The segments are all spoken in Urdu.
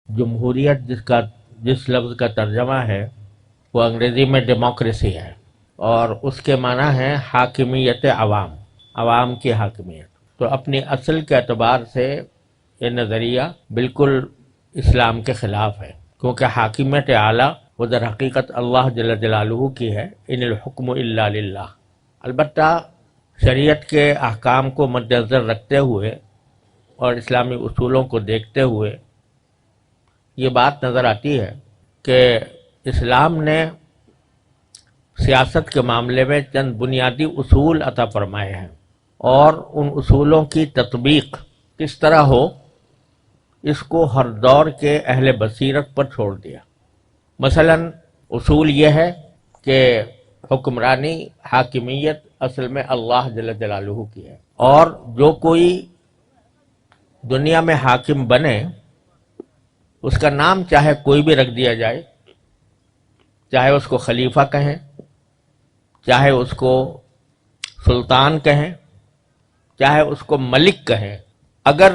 جمہوریت جس لفظ کا ترجمہ ہے وہ انگریزی میں ڈیموکریسی ہے، اور اس کے معنی ہے حاکمیت عوام، عوام کی حاکمیت۔ تو اپنی اصل کے اعتبار سے یہ نظریہ بالکل اسلام کے خلاف ہے، کیونکہ حاکمیت اعلیٰ وہ در حقیقت اللہ جل جلالہ کی ہے، ان الحکم الا للہ۔ البتہ شریعت کے احکام کو مد نظر رکھتے ہوئے اور اسلامی اصولوں کو دیکھتے ہوئے یہ بات نظر آتی ہے کہ اسلام نے سیاست کے معاملے میں چند بنیادی اصول عطا فرمائے ہیں، اور ان اصولوں کی تطبیق کس طرح ہو اس کو ہر دور کے اہل بصیرت پر چھوڑ دیا۔ مثلا اصول یہ ہے کہ حکمرانی، حاکمیت اصل میں اللہ جل جلالہ کی ہے، اور جو کوئی دنیا میں حاکم بنے اس کا نام چاہے کوئی بھی رکھ دیا جائے، چاہے اس کو خلیفہ کہیں، چاہے اس کو سلطان کہیں، چاہے اس کو ملک کہیں، اگر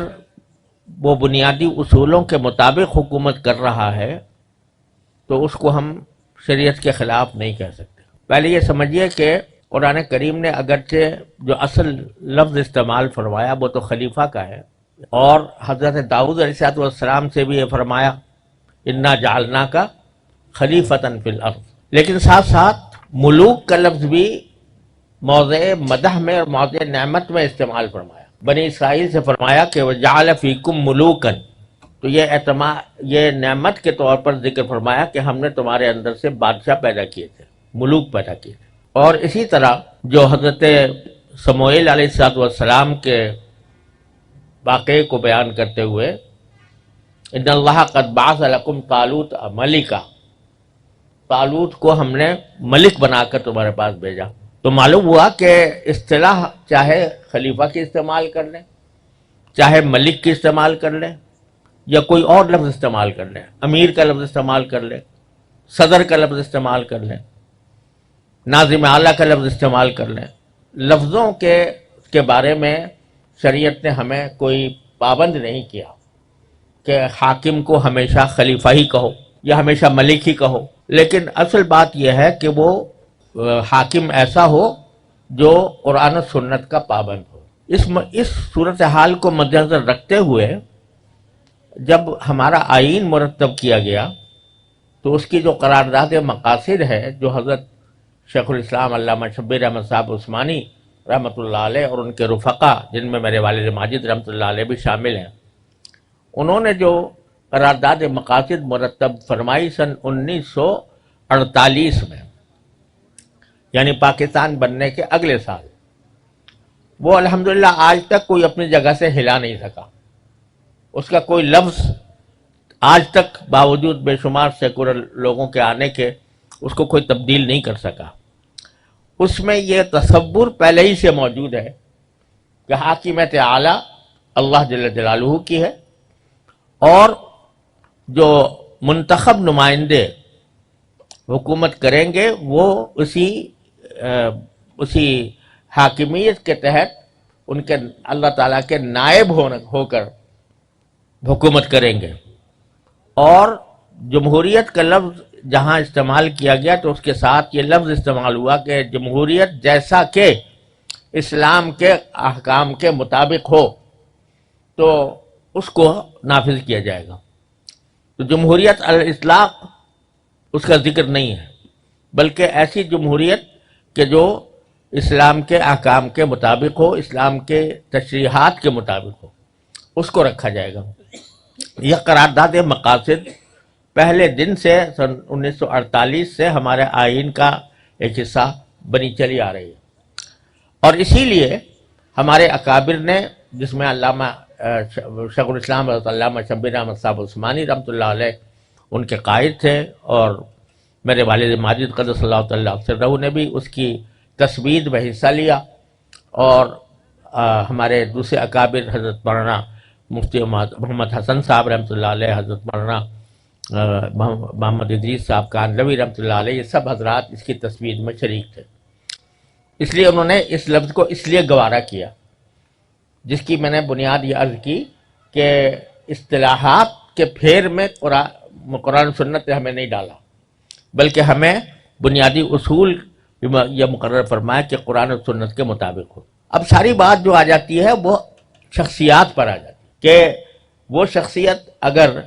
وہ بنیادی اصولوں کے مطابق حکومت کر رہا ہے تو اس کو ہم شریعت کے خلاف نہیں کہہ سکتے۔ پہلے یہ سمجھیے کہ قرآن کریم نے اگرچہ جو اصل لفظ استعمال فرمایا وہ تو خلیفہ کا ہے، اور حضرت داؤد علیہ السلام سے بھی یہ فرمایا انا جعلناک خلیفۃ فی الارض، لیکن ساتھ ساتھ ملوک کا لفظ بھی موضع مدح میں اور موضع نعمت میں استعمال فرمایا۔ بنی اسرائیل سے فرمایا کہ وجعل فیکم ملوکا، تو یہ نعمت کے طور پر ذکر فرمایا کہ ہم نے تمہارے اندر سے بادشاہ پیدا کیے تھے، ملوک پیدا کیے تھے۔ اور اسی طرح جو حضرت سموئیل علیہ السلام کے واقعے کو بیان کرتے ہوئے ان اللہ قد بعث لکم طالوت ملکا، طالوت کو ہم نے ملک بنا کر تمہارے پاس بھیجا، تو معلوم ہوا کہ اصطلاح چاہے خلیفہ کی استعمال کر لیں، چاہے ملک کی استعمال کر لیں، یا کوئی اور لفظ استعمال کر لیں، امیر کا لفظ استعمال کر لیں، صدر کا لفظ استعمال کر لیں، ناظم اعلیٰ کا لفظ استعمال کر لیں، لفظوں کے بارے میں شریعت نے ہمیں کوئی پابند نہیں کیا کہ حاکم کو ہمیشہ خلیفہ ہی کہو یا ہمیشہ ملک ہی کہو، لیکن اصل بات یہ ہے کہ وہ حاکم ایسا ہو جو قرآن و سنت کا پابند ہو۔ اس صورتحال کو مد نظر رکھتے ہوئے جب ہمارا آئین مرتب کیا گیا تو اس کی جو قرارداد مقاصد ہے، جو حضرت شیخ الاسلام علامہ شبیر احمد صاحب عثمانی رحمۃ اللہ علیہ اور ان کے رفقا جن میں میرے والد ماجد رحمۃ اللہ علیہ بھی شامل ہیں، انہوں نے جو قرارداد مقاصد مرتب فرمائی سن 1948 میں، یعنی پاکستان بننے کے اگلے سال، وہ الحمدللہ آج تک کوئی اپنی جگہ سے ہلا نہیں سکا۔ اس کا کوئی لفظ آج تک باوجود بے شمار سیکولر لوگوں کے آنے کے اس کو کوئی تبدیل نہیں کر سکا۔ اس میں یہ تصور پہلے ہی سے موجود ہے کہ حاکمیت اعلیٰ اللہ جل جلالہ کی ہے، اور جو منتخب نمائندے حکومت کریں گے وہ اسی حاکمیت کے تحت ان کے اللہ تعالیٰ کے نائب ہو کر حکومت کریں گے۔ اور جمہوریت کا لفظ جہاں استعمال کیا گیا تو اس کے ساتھ یہ لفظ استعمال ہوا کہ جمہوریت جیسا کہ اسلام کے احکام کے مطابق ہو تو اس کو نافذ کیا جائے گا۔ تو جمہوریت الاطلاق اس کا ذکر نہیں ہے، بلکہ ایسی جمہوریت کہ جو اسلام کے احکام کے مطابق ہو، اسلام کے تشریحات کے مطابق ہو، اس کو رکھا جائے گا۔ یہ قرارداد مقاصد پہلے دن سے سن 1948 سے ہمارے آئین کا ایک حصہ بنی چلی آ رہی ہے، اور اسی لیے ہمارے اکابر نے، جس میں علامہ شیخ الاسلام علامہ شبیر احمد صاحب عثمانی رحمۃ اللہ علیہ ان کے قائد تھے، اور میرے والد ماجد قدس اللہ تعالیٰ سرہ نے بھی اس کی تثبیت میں حصہ لیا، اور ہمارے دوسرے اکابر حضرت مولانا مفتی محمد حسن صاحب رحمۃ اللہ علیہ، حضرت مولانا محمد ادریس صاحب کانلوی رحمۃ اللہ علیہ، یہ سب حضرات اس کی تثبیت میں شریک تھے۔ اس لیے انہوں نے اس لفظ کو اس لیے گوارا کیا، جس کی میں نے بنیاد یہ عرض کی کہ اصطلاحات کے پھیر میں قرآن سنت نے ہمیں نہیں ڈالا، بلکہ ہمیں بنیادی اصول یہ مقرر فرمایا کہ قرآن و سنت کے مطابق ہو۔ اب ساری بات جو آ جاتی ہے وہ شخصیات پر آ جاتی ہے کہ وہ شخصیت اگر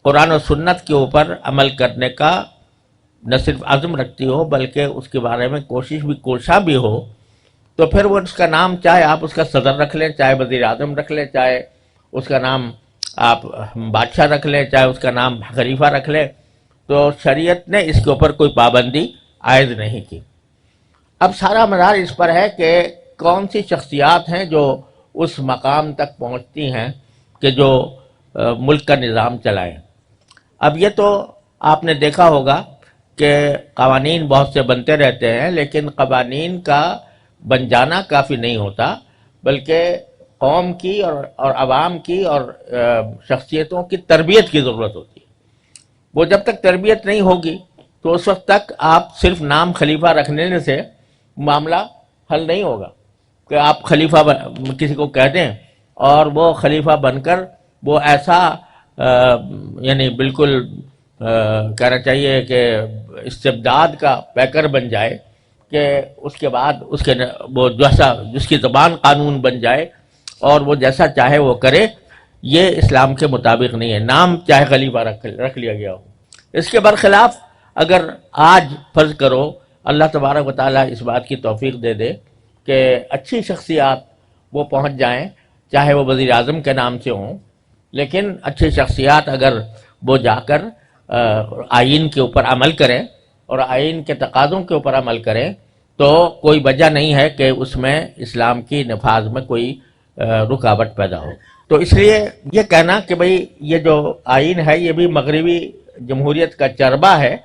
قرآن و سنت کے اوپر عمل کرنے کا نہ صرف عزم رکھتی ہو بلکہ اس کے بارے میں کوشاں بھی ہو، تو پھر وہ اس کا نام چاہے آپ اس کا صدر رکھ لیں، چاہے وزیر اعظم رکھ لیں، چاہے اس کا نام آپ بادشاہ رکھ لیں، چاہے اس کا نام خلیفہ رکھ لیں، تو شریعت نے اس کے اوپر کوئی پابندی عائد نہیں کی۔ اب سارا مدار اس پر ہے کہ کون سی شخصیات ہیں جو اس مقام تک پہنچتی ہیں کہ جو ملک کا نظام چلائیں۔ اب یہ تو آپ نے دیکھا ہوگا کہ قوانین بہت سے بنتے رہتے ہیں، لیکن قوانین کا بن جانا کافی نہیں ہوتا، بلکہ قوم کی اور عوام کی اور شخصیتوں کی تربیت کی ضرورت ہوتی ہے۔ وہ جب تک تربیت نہیں ہوگی تو اس وقت تک آپ صرف نام خلیفہ رکھنے سے معاملہ حل نہیں ہوگا کہ آپ خلیفہ کسی کو کہہ دیں اور وہ خلیفہ بن کر وہ ایسا یعنی بالکل کہنا چاہیے کہ استبداد کا پیکر بن جائے کہ اس کے بعد اس کے وہ جس کی زبان قانون بن جائے اور وہ جیسا چاہے وہ کرے، یہ اسلام کے مطابق نہیں ہے۔ نام چاہے خلیفہ رکھ لیا گیا ہو۔ اس کے برخلاف اگر آج فرض کرو اللہ تبارک و تعالیٰ اس بات کی توفیق دے دے کہ اچھی شخصیات وہ پہنچ جائیں، چاہے وہ وزیر اعظم کے نام سے ہوں، لیکن اچھی شخصیات اگر وہ جا کر آئین کے اوپر عمل کریں اور آئین کے تقاضوں کے اوپر عمل کریں تو کوئی وجہ نہیں ہے کہ اس میں اسلام کی نفاذ میں کوئی رکاوٹ پیدا ہو۔ تو اس لیے یہ کہنا کہ بھئی یہ جو آئین ہے یہ بھی مغربی جمہوریت کا چربہ ہے،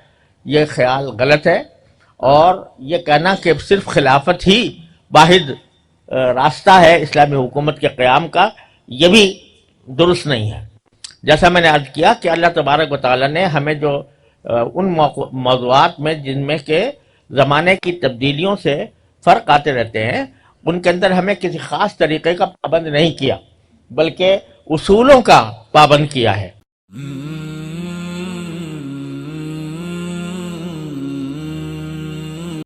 یہ خیال غلط ہے، اور یہ کہنا کہ صرف خلافت ہی واحد راستہ ہے اسلامی حکومت کے قیام کا، یہ بھی درست نہیں ہے۔ جیسا میں نے عرض کیا کہ اللہ تبارک و تعالیٰ نے ہمیں جو ان موضوعات میں جن میں کہ زمانے کی تبدیلیوں سے فرق آتے رہتے ہیں، ان کے اندر ہمیں کسی خاص طریقے کا پابند نہیں کیا بلکہ اصولوں کا پابند کیا ہے۔